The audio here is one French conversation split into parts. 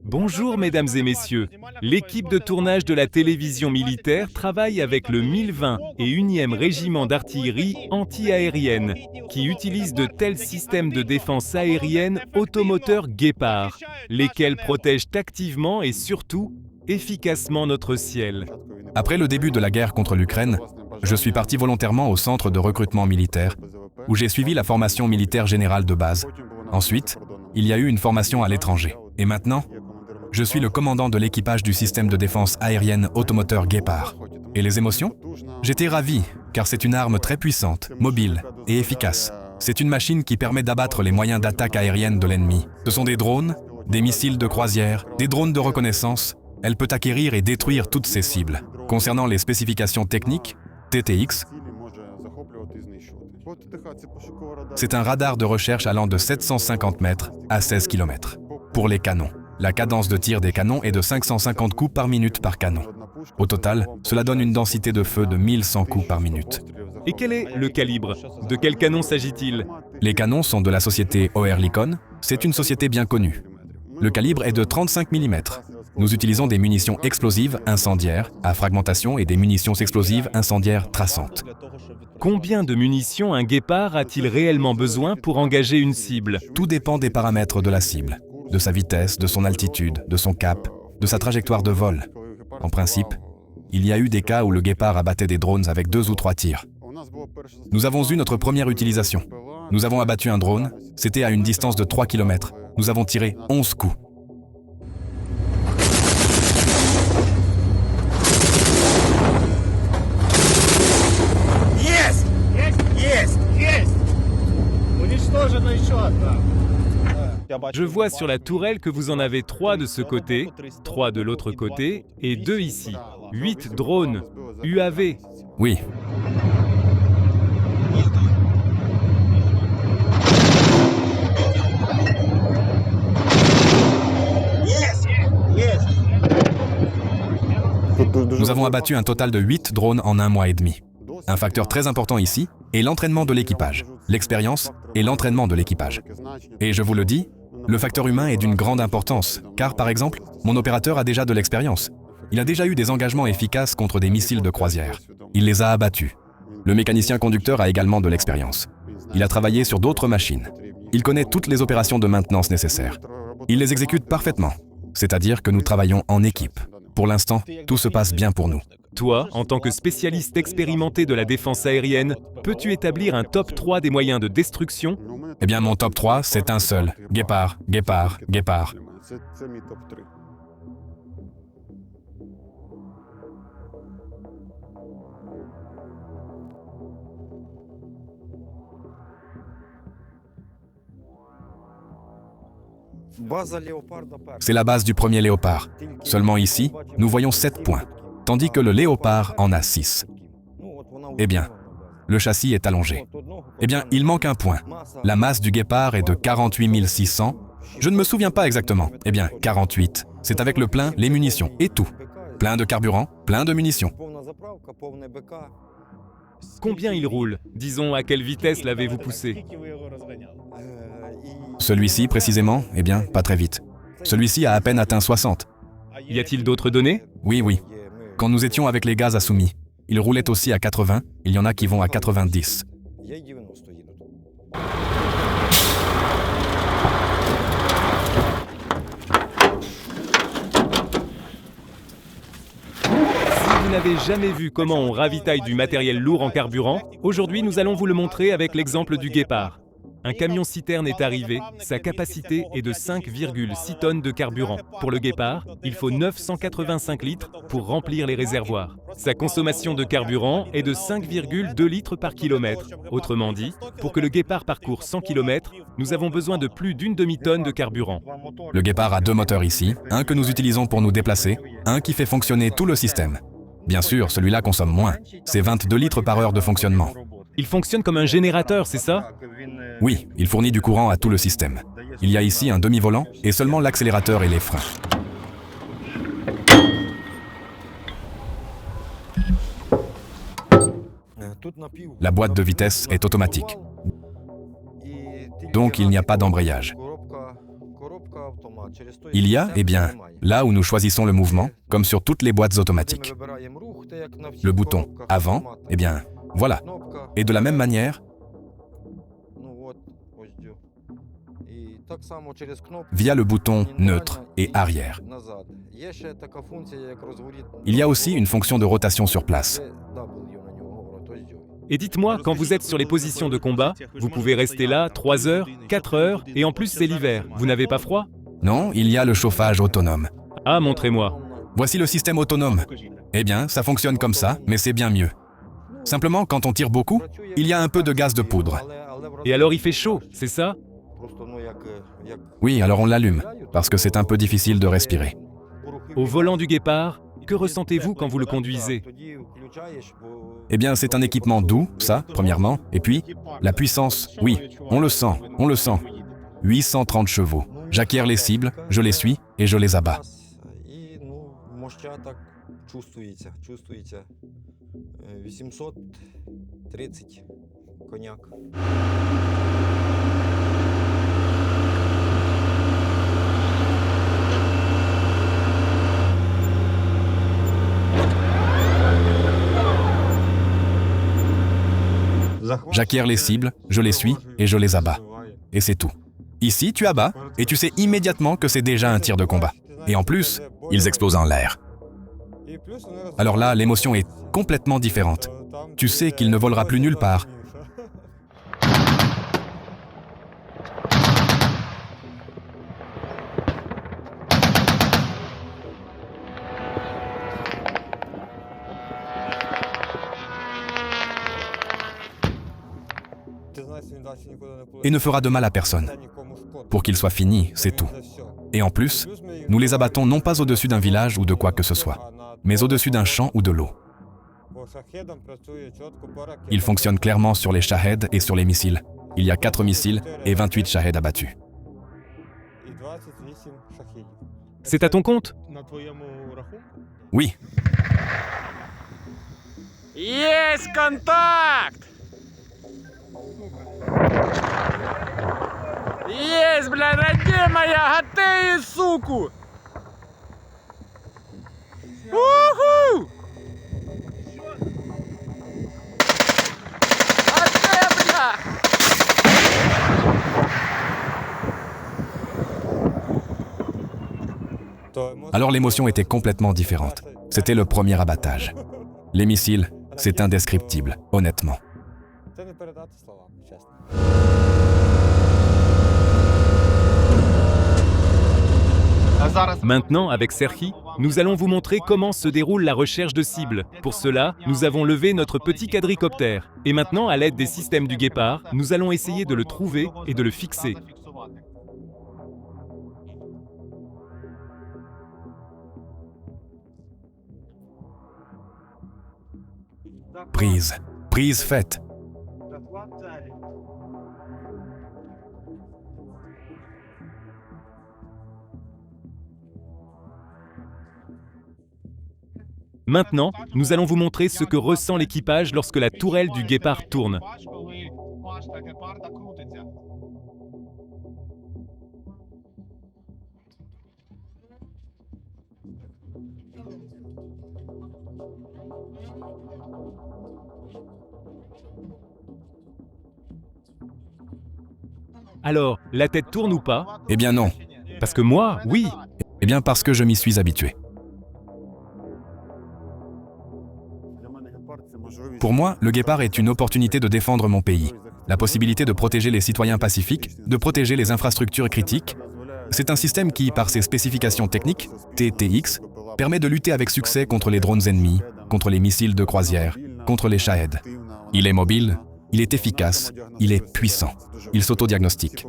Bonjour mesdames et messieurs, l'équipe de tournage de la télévision militaire travaille avec le 1020 et 1e régiment d'artillerie anti-aérienne qui utilise de tels systèmes de défense aérienne automoteurs Guépard, lesquels protègent activement et surtout efficacement notre ciel. Après le début de la guerre contre l'Ukraine, je suis parti volontairement au centre de recrutement militaire où j'ai suivi la formation militaire générale de base. Ensuite, il y a eu une formation à l'étranger. Et maintenant, je suis le commandant de l'équipage du système de défense aérienne automoteur Guépard. Et les émotions? J'étais ravi, car c'est une arme très puissante, mobile et efficace. C'est une machine qui permet d'abattre les moyens d'attaque aérienne de l'ennemi. Ce sont des drones, des missiles de croisière, des drones de reconnaissance. Elle peut acquérir et détruire toutes ses cibles. Concernant les spécifications techniques, TTX, c'est un radar de recherche allant de 750 mètres à 16 km. Pour les canons, la cadence de tir des canons est de 550 coups par minute par canon. Au total, cela donne une densité de feu de 1100 coups par minute. Et quel est le calibre? De quel canon s'agit-il? Les canons sont de la société Oerlikon. C'est une société bien connue. Le calibre est de 35 mm. Nous utilisons des munitions explosives incendiaires à fragmentation et des munitions explosives incendiaires traçantes. Combien de munitions un Guépard a-t-il réellement besoin pour engager une cible? Tout dépend des paramètres de la cible, de sa vitesse, de son altitude, de son cap, de sa trajectoire de vol. En principe, il y a eu des cas où le Guépard abattait des drones avec 2 ou 3 tirs. Nous avons eu notre première utilisation. Nous avons abattu un drone, c'était à une distance de 3 km. Nous avons tiré 11 coups. Je vois sur la tourelle que vous en avez 3 de ce côté, 3 de l'autre côté et 2 ici. 8 drones, UAV. Oui. Nous avons abattu un total de 8 drones en 1 mois et demi. Un facteur très important ici est l'entraînement de l'équipage, l'expérience et l'entraînement de l'équipage. Et je vous le dis, le facteur humain est d'une grande importance, car par exemple, mon opérateur a déjà de l'expérience. Il a déjà eu des engagements efficaces contre des missiles de croisière. Il les a abattus. Le mécanicien conducteur a également de l'expérience. Il a travaillé sur d'autres machines. Il connaît toutes les opérations de maintenance nécessaires. Il les exécute parfaitement, c'est-à-dire que nous travaillons en équipe. Pour l'instant, tout se passe bien pour nous. Toi, en tant que spécialiste expérimenté de la défense aérienne, peux-tu établir un top 3 des moyens de destruction? Eh bien, mon top 3, c'est un seul. Guépard, Guépard, Guépard. C'est la base du premier Léopard. Seulement ici, nous voyons 7 points, tandis que le Léopard en a 6. Eh bien, le châssis est allongé. Eh bien, il manque un point. La masse du Guépard est de 48 600. Je ne me souviens pas exactement. Eh bien, 48. C'est avec le plein, les munitions et tout. Plein de carburant, plein de munitions. Combien il roule? Disons, à quelle vitesse l'avez-vous poussé? Celui-ci, précisément, eh bien, pas très vite. Celui-ci a à peine atteint 60. Y a-t-il d'autres données? Oui. Quand nous étions avec les gaz à soumis, il roulait aussi à 80, il y en a qui vont à 90. Si vous n'avez jamais vu comment on ravitaille du matériel lourd en carburant, aujourd'hui nous allons vous le montrer avec l'exemple du Guépard. Un camion-citerne est arrivé, sa capacité est de 5,6 tonnes de carburant. Pour le Guépard, il faut 985 litres pour remplir les réservoirs. Sa consommation de carburant est de 5,2 litres par kilomètre. Autrement dit, pour que le Guépard parcourt 100 km, nous avons besoin de plus d'une demi-tonne de carburant. Le Guépard a 2 moteurs ici, un que nous utilisons pour nous déplacer, un qui fait fonctionner tout le système. Bien sûr, celui-là consomme moins, c'est 22 litres par heure de fonctionnement. Il fonctionne comme un générateur, c'est ça? Oui, il fournit du courant à tout le système. Il y a ici un demi-volant et seulement l'accélérateur et les freins. La boîte de vitesse est automatique. Donc il n'y a pas d'embrayage. Il y a, là où nous choisissons le mouvement, comme sur toutes les boîtes automatiques. Le bouton avant, voilà. Et de la même manière, via le bouton neutre et arrière. Il y a aussi une fonction de rotation sur place. Et dites-moi, quand vous êtes sur les positions de combat, vous pouvez rester là 3 heures, 4 heures, et en plus c'est l'hiver. Vous n'avez pas froid? Non, il y a le chauffage autonome. Ah, montrez-moi. Voici le système autonome. Ça fonctionne comme ça, mais c'est bien mieux. Simplement, quand on tire beaucoup, il y a un peu de gaz de poudre. Et alors il fait chaud, c'est ça? Oui, alors on l'allume, parce que c'est un peu difficile de respirer. Au volant du Guépard, que ressentez-vous quand vous le conduisez? C'est un équipement doux, ça, premièrement. Et puis, la puissance, oui, on le sent. 830 chevaux. J'acquiers les cibles, je les suis et je les abats. J'acquiers les cibles, je les suis et je les abats. Et c'est tout. Ici, tu abats et tu sais immédiatement que c'est déjà un tir de combat. Et en plus, ils explosent en l'air. Alors là, l'émotion est complètement différente. Tu sais qu'il ne volera plus nulle part. Et ne fera de mal à personne. Pour qu'il soit fini, c'est tout. Et en plus, nous les abattons non pas au-dessus d'un village ou de quoi que ce soit, mais au-dessus d'un champ ou de l'eau. Il fonctionne clairement sur les Shahed et sur les missiles. Il y a 4 missiles et 28 Shahed abattus. C'est à ton compte? Oui. Есть контакт! Есть, бля, родимая, гатеи, суку! Уху! Гатея, бля! Alors l'émotion était complètement différente. C'était le premier abattage. Les missiles, c'est indescriptible, honnêtement. Maintenant, avec Serhi, nous allons vous montrer comment se déroule la recherche de cibles. Pour cela, nous avons levé notre petit quadricoptère. Et maintenant, à l'aide des systèmes du Guépard, nous allons essayer de le trouver et de le fixer. Prise faite. Maintenant, nous allons vous montrer ce que ressent l'équipage lorsque la tourelle du Guépard tourne. Alors, la tête tourne ou pas? Non. Parce que moi, oui. Parce que je m'y suis habitué. Pour moi, le Guépard est une opportunité de défendre mon pays. La possibilité de protéger les citoyens pacifiques, de protéger les infrastructures critiques. C'est un système qui, par ses spécifications techniques, TTX, permet de lutter avec succès contre les drones ennemis, contre les missiles de croisière, contre les Shahed. Il est mobile, il est efficace, il est puissant. Il s'autodiagnostique.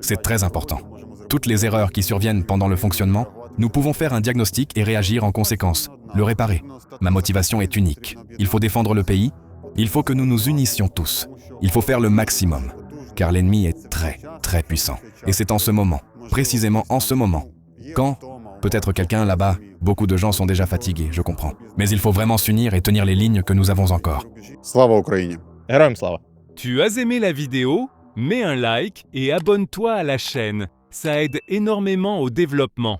C'est très important. Toutes les erreurs qui surviennent pendant le fonctionnement, nous pouvons faire un diagnostic et réagir en conséquence, le réparer. Ma motivation est unique. Il faut défendre le pays. Il faut que nous nous unissions tous. Il faut faire le maximum, car l'ennemi est très, très puissant. Et c'est en ce moment, précisément en ce moment, quand Peut-être quelqu'un là-bas, beaucoup de gens sont déjà fatigués, je comprends. Mais il faut vraiment s'unir et tenir les lignes que nous avons encore. Слава Україні! Героям слава! Tu as aimé la vidéo? Mets un like et abonne-toi à la chaîne. Ça aide énormément au développement.